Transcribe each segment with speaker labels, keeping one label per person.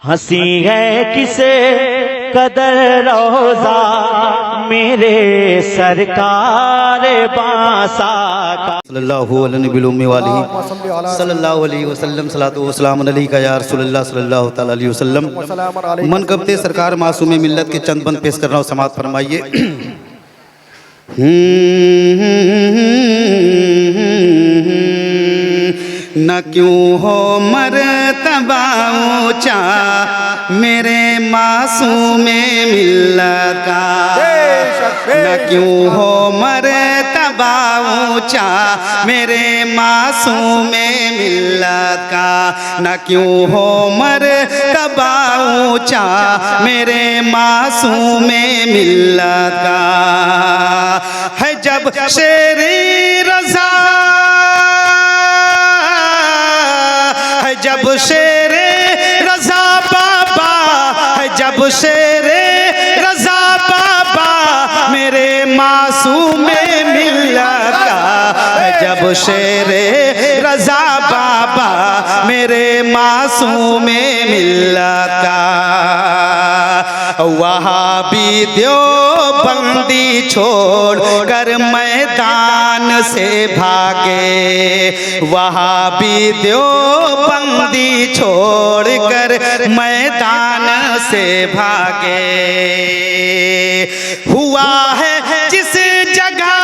Speaker 1: हंसी है किसे कदर रोजा मेरे सरकार बासा का।
Speaker 2: सल्लल्लाहु अलैहि वसल्लम सलातो व सलाम अलैका या रसूलल्लाह सल्लल्लाहु तआला अलैहि वसल्लम। मनकबते सरकार मासूम मिल्लत के चंद बंद पेश कर रहा हूँ, समाअत फरमाइए। न क्यों हो मर्तबा ऊंचा मेरे मासूम मिल्लत का, न क्यों हो मर्तबा ऊंचा मेरे मासूम मिल्लत का, न क्यों हो मर्तबा ऊंचा मेरे मासूम मिल्लत का। है जब शेरे रज़ा, है जब शेरे रज़ा बाबा, है जब शेरे रज़ा बाबा मेरे मासूम मिल्लत का, है जब शेरे रज़ा बाबा मेरे मासूम मिल्लत का। वहाबी देवबंदी छोड़ कर मैदान से भागे, वहाबी देवबंदी छोड़ कर मैदान से भागे। हुआ है जिस जगह,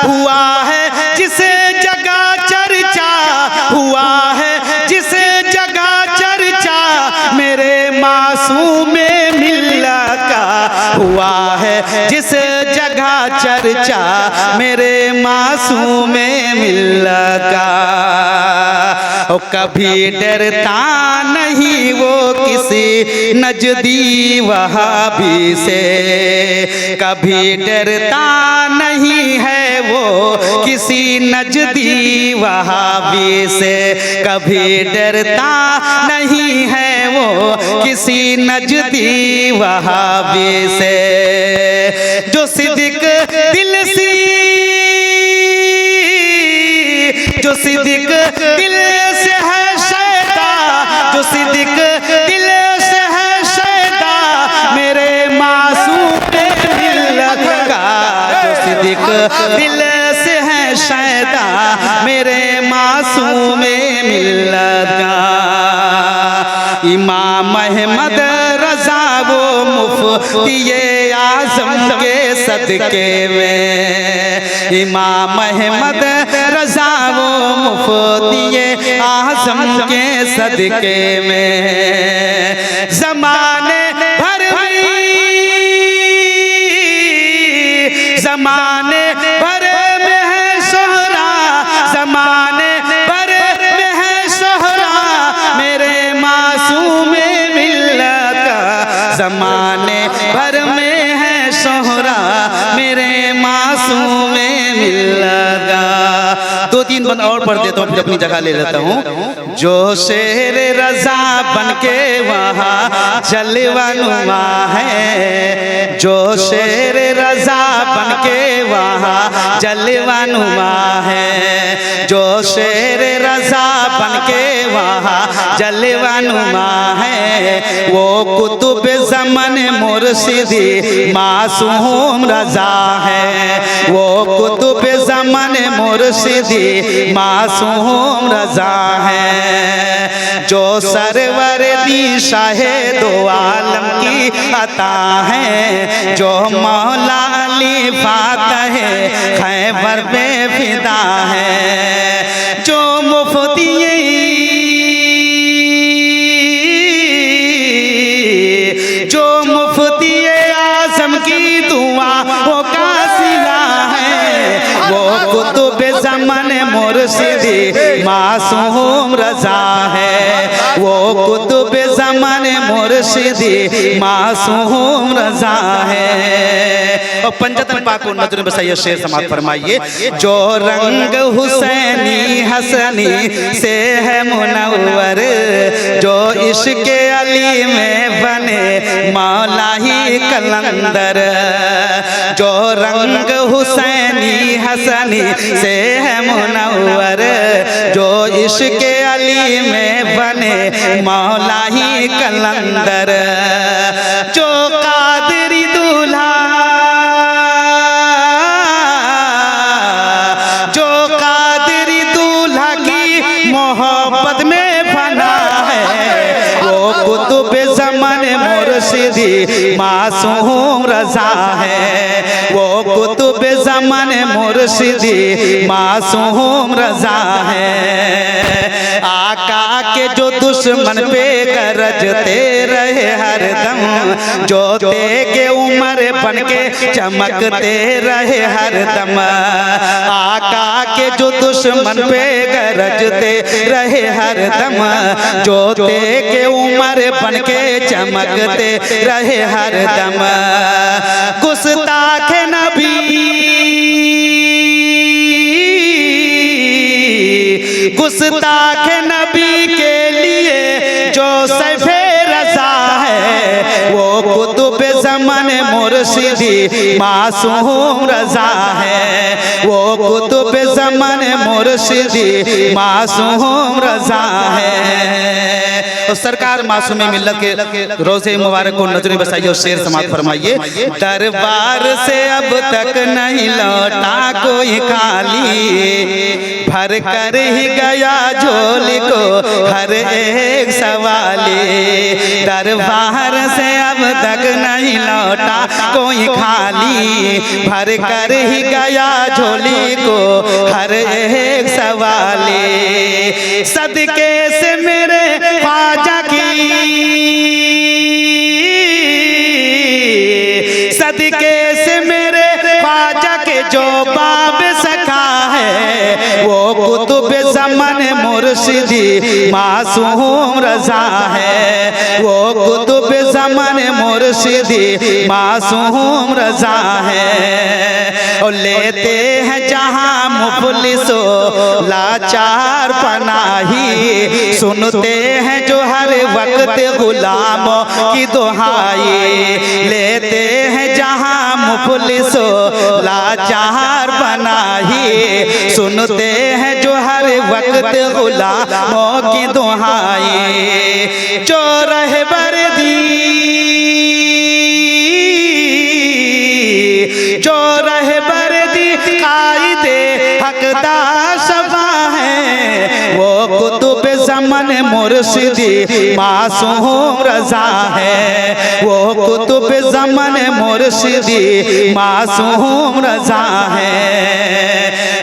Speaker 2: हुआ है जिस जगह चर्चा, हुआ है जिस जगह चर्चा मेरे मासूम मिल्लत का, हुआ है जिस जगह चर्चा मेरे मासूम मिल्लत का। कभी डरता नहीं वो किसी नजदी वहाबी से, कभी डरता नहीं है वो किसी नजदी वहाबी से, कभी डरता नहीं है वो किसी नजदी वहाबी से। जो सिद्दीक दिल सी, जो सिद्दीक दिल से है शैदा, जो सिद्दीक दिल से है शैदा मेरे मासूम मिल्लत का, जो सिद्दीक दिल से है शैदा मेरे मासूम मिल्लत का। इमाम अहमद रज़ा वो मुफ्तिये आज़म के सदके में, इमाम अहमद रज़ा वो मुफ्तिये आज़म के सदके में ज़माने भर में, ज़माने भर में है शोहरा, ज़माने भर में है शोहरा मेरे मासूम मिल्लत का, ज़माने भर में है शोहरा मेरे मासूम मिल्लत का। दो तीन बंद और पढ़ देता हूँ, फिर अपनी जगह ले लेता हूँ। जो शेर रज़ा बन के वहाँ जलवानुमा है, जो शेर रज़ा बन के वहाँ जलवानुमा है, जो शेर रज़ा बन के वहाँ जलवानुमा है, वो कुतुब ज़मन मुर्शिदी मासूम रज़ा है, वो कुतुब ज़मन मुर्शिदी मासूम रज़ा है। जो सरवर दी शाहे दो आलम की अता है, जो मौला अली फातह खैबर पे फिदा है, जो मुफ्ती आज़म की दुआ वो कासिला है, वो कुतुब ज़मन मुर्शिदी मासूम रज़ा है, वो कुतुब ज़मन मुर्शिदी मासूम रज़ा है। और पंजतन पाक नजर में सैयद शेर समाअत फरमाइए। जो रंग हुसैनी हसनी से है मुनव्वर, जो इश्क़ अली में बने मौला मौलाई कलंदर, जो रंग हुसैनी हसनी से है मुनव्वर, जो इश्क अली में बने मौलाई कलंदर, जो कादरी दूल्हा, जो कादरी दूल्हा की मोहब्बत में बना है, वो कुतुब ज़मान मुर्शिदी मासूम रज़ा है, वो कुतुब ज़मान मुर्शिदी मासूम रज़ा है। आका के जो दुश्मन पे गरजते रहे हरदम, जो तेगे उम्र बन के चमकते रहे हरदम, आका के जो दुश्मन पे गरजते रहे हरदम, जो तेगे उम्र बन के चमकते रहे हरदम। गुस्ताख नबी, गुस्ताख नबी के लिए जो सैफे रज़ा है, वो कुतुब ज़मान मुर्शिदी मासूम रज़ा है, वो कुतुब ज़मान मुर्शिदी मासूम रज़ा है। तो सरकार मासूम मिल्लत के रोज़े मुबारक को नजर बसाइए और शेर समात फरमाइए। दरबार से अब तक नहीं लौटा कोई खाली, भर कर ही गया झोली को हर एक सवाली। दरबार से अब तक नहीं लौटा कोई खाली, भर कर ही गया झोली को हर एक सवाली। सदके से मेरे ख्वाजा की, सदके से मेरे ख्वाजा के जो बाब सखा है, वो कुतुब ज़मान मुर्शिदी मासूम रज़ा है, वो कुतुब ज़मान मुर्शिदी मासूम रज़ा है। और लेते हैं जहाँ मुफलिसो लाचार पनाही, सुनते हैं जो हर वक्त गुलामों की दुहाई। लेते हैं जहाँ मुफलिसो लाचार पनाही, सुनते हैं जो हर वक्त गुलामों की दुहाई। जो रहबर दी, जो रहबर दी कायदे हक़दार शफ़ा है, वो कुतुब ज़मान मुर्शिदी मासूम रज़ा है, वो कुतुब ज़मान मुर्शिदी मासूम रज़ा है।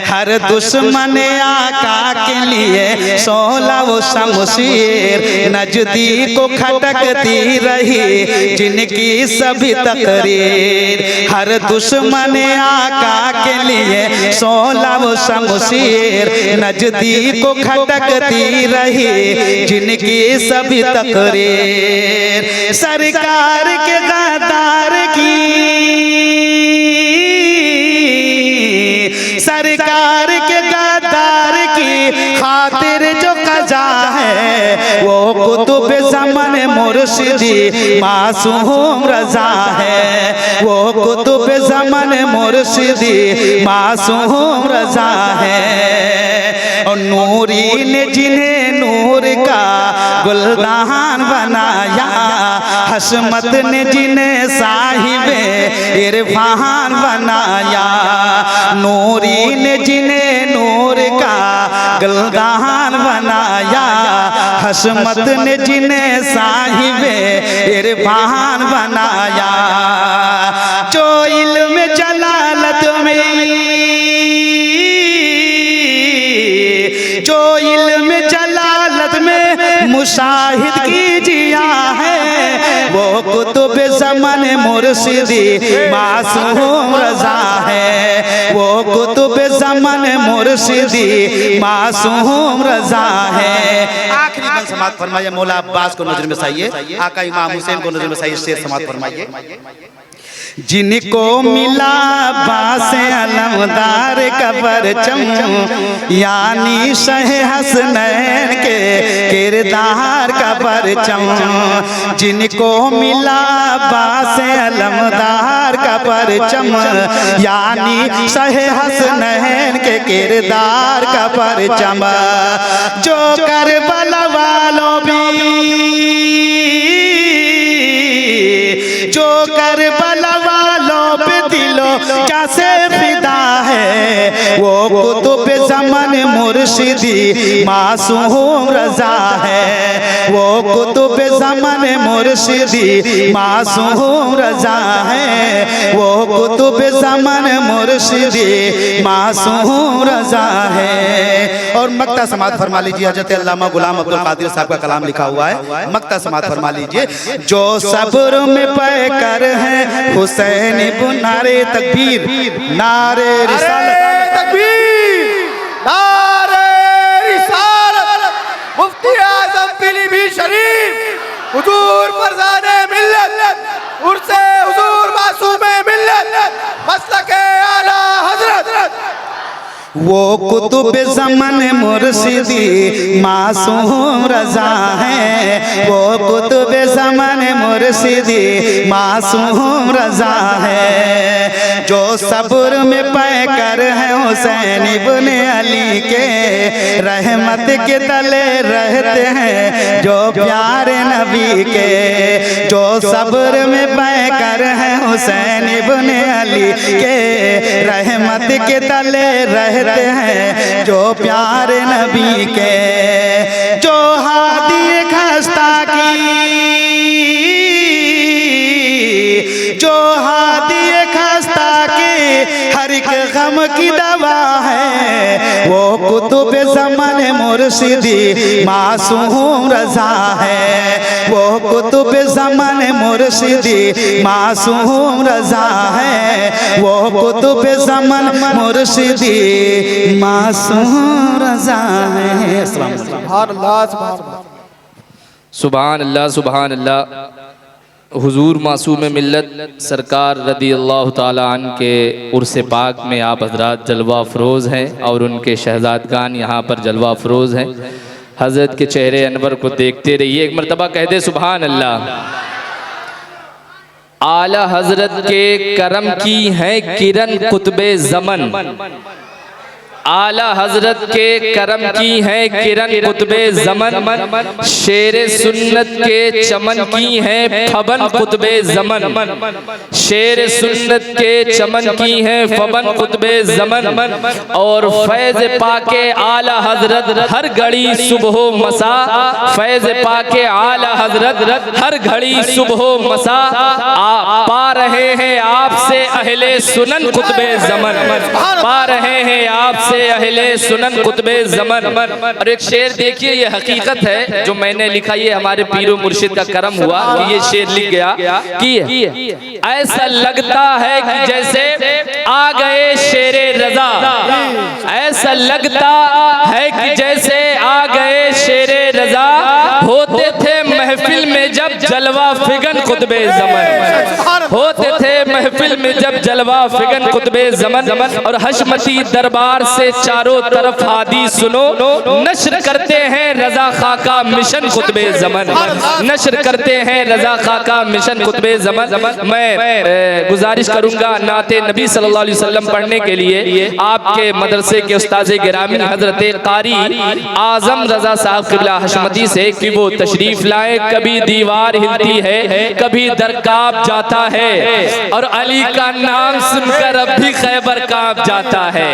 Speaker 2: हर दुश्मन आका के लिए 16 वो शमशीर नजदीक को खटकती रही जिनकी सभी तकरीर। हर दुश्मन आका के लिए 16 वो शमशीर नजदीक को खटकती रही जिनकी सभी तकरीर। सरकार के गद्दार की, सरकार के गद्दार की खातिर जो कजा है, वो कुतुब ज़मान मुर्शिदी मासूम रज़ा है, वो कुतुब ज़मान मुर्शिदी मासूम रज़ा है। और नूरी ने जिन्हें नूर का गुलदान बनाया, हशमत ने जिन्हें साहिबे इरफान बनाया। नूरी ने जिन्हें नूर का गुलदान बनाया, हशमत ने जिन्हें साहिबे इरफान बनाया। जो इल्म जलालत में, जो इल्म जलालत में मुशाहिद कीजिया है, वो कुतुब ज़मान मुर्शिदी मासूम रज़ा है, वो कुतुब ज़मान मुर्शिदी मासूम रज़ा है। आखिरी बंद समात फरमाइए। मौला अब्बास को नजर में साइए, आका इमाम हुसैन को नजर में साइए, शेर समात फरमाइए। जिनको मिला बास अलमदार का परचम, यानी शह हसनैन के किरदार का परचम। जिनको मिला बास अलमदार का परचम, यानी शह हसनैन के किरदार का परचम। जो करबला वालों भी, जो करबला वालों पे दिलो कैसे फिदा है, वो कुतुब ज़मान मुर्शिदी मासूम रज़ा है। वो कुतुब ज़मान मुर्शिदी मासूम रज़ा है। वो कुतुब ज़मान मुर्शिदी मासूम रज़ा है। और मक्ता समात फरमा लीजिए, हज़रत अल्लामा गुलाम अब्दुल कादिर साहब का कलाम लिखा हुआ है, मक्ता समात फरमा लीजिए। जो सब्र में पैकर है हुसैन इब्न नारे तकबीर, नारे रिसालत,
Speaker 3: तकबीर, नारे रिसालत। मुफ्ती आज़म पीलीभीत शरीफ हुजूर फरज़ाने मिल्लत, उर्से हुजूर मासूमे मिल्लत, मसलके आला हज़रत।
Speaker 2: वो कुतुब ज़मान मुर्शिदी मासूम रज़ा है। वो कुतुब ज़मान मुर्शिदी मासूम रज़ा है। जो सब्र में पैकर है हुसैन इब्न अली के, रहमत के तले रहते हैं जो प्यारे नबी के। जो सब्र में पैकर है हुसैन इब्न अली के, रहमत के तले रहते हैं जो प्यारे नबी के। जो हादी खस्ता की, जो हादी खस्ता की हर एक गम की दवा है, वो कुतुब ज़मान मुर्शिदी मासूम रज़ा है। वो कुतुब ज़मान मुर्शिदी मासूम रज़ा है। वो कुतुब ज़मान मुर्शिदी मासूम रज़ा है।
Speaker 3: सुभान अल्लाह, सुभान अल्लाह,
Speaker 4: सुभान अल्लाह, सुभान अल्लाह। हुजूर मासूम मिल्लत सरकार रदी अल्लाह ताला अन्हु के उर्स पाक में आप हजरात जलवा अफरोज़ हैं और उनके शहजादगान यहाँ पर जलवा अफरोज़ हैं। हज़रत के चेहरे अनवर को देखते रहिए, एक मरतबा कह दे सुभान अल्लाह। आला हजरत के करम की है किरण कुतुबे ज़मन, आला हजरत के करम की है किरण कुतुबे ज़मन। शेर सुन्नत के चमन की है फबन कुतुबे ज़मन। शेर सुन्नत के चमन की है फबन कुतुबे ज़मन। और फैज़ पाके आला हजरत हर घड़ी सुबह मसा, फैज़ पाके आला हजरत हर घड़ी सुबह मसा। पा रहे हैं आपसे अहले सुनन कुतुबे ज़मन, पा रहे हैं आपसे अहले सुनन कुतुबे ज़मन। और एक शेर देखिए, ये हकीकत है जो मैंने लिखा, ये हमारे पीरो मुर्शिद का करम हुआ कि ये शेर लिख गया कि ऐसा लगता है कि जैसे आ गए शेरे रज़ा, ऐसा लगता है कि जैसे आ गए शेरे रज़ा। होते थे महफिल में जब जलवा फिगन कुतुबे ज़मन, होते थे महफिल में जब जलवा फिगन कुतुबे ज़मन। और हशमती दरबार से चारों तरफ हादी सुनो, नश्र करते हैं रज़ा खाका मिशन कुतुबे ज़मन, नश्र करते हैं रज़ा खाका मिशन कुतुबे ज़मन। मैं गुजारिश करूंगा नाते नबी सल्लल्लाहु अलैहि वसल्लम पढ़ने के लिए आपके मदरसे के उस्ताद गिरामी हजरत कारी आजम रज़ा साहब क़िबला हशमती से कि वो तशरीफ लाए। कभी दीवार हिलती है, कभी दर कांप जाता है, और अली का नाम सुनकर अब भी खैबर कांप जाता है।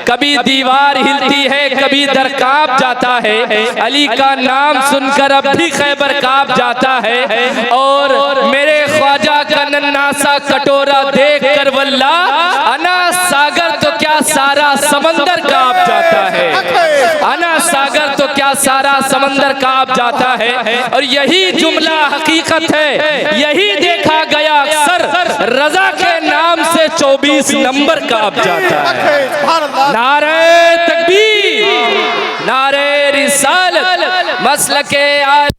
Speaker 4: कभी दीवार हिलती है, कभी दर कांप जाता है, अली का नाम सुनकर अब भी खैबर कांप जाता है। और मेरे ख्वाजा का नन्हा सा कटोरा देख कर वल्ला अना सागर तो क्या सारा समंदर कांप जाता है, अना सागर तो क्या सारा समंदर कांप जाता है। और यही जुमला हकीकत है, यही देखा गया अक्सर, रज़ा के नाम से 24 नंबर कांप जाता है। नारे तकबीर, नारे रिसालत, मसलके आला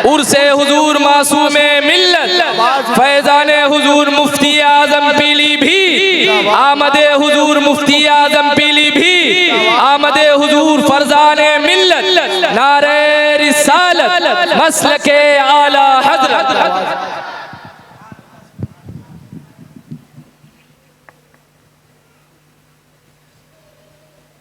Speaker 4: उर्से हुजूर मासूमे मिल्लत, फैज़ाने हुजूर मुफ्ती आजम पीलीभीत, आमदे हुजूर मुफ्ती आजम पीलीभीत, आमदे हुजूर फरजाने मिल्लत, नारे रिसालत, मसलके आला हजरत।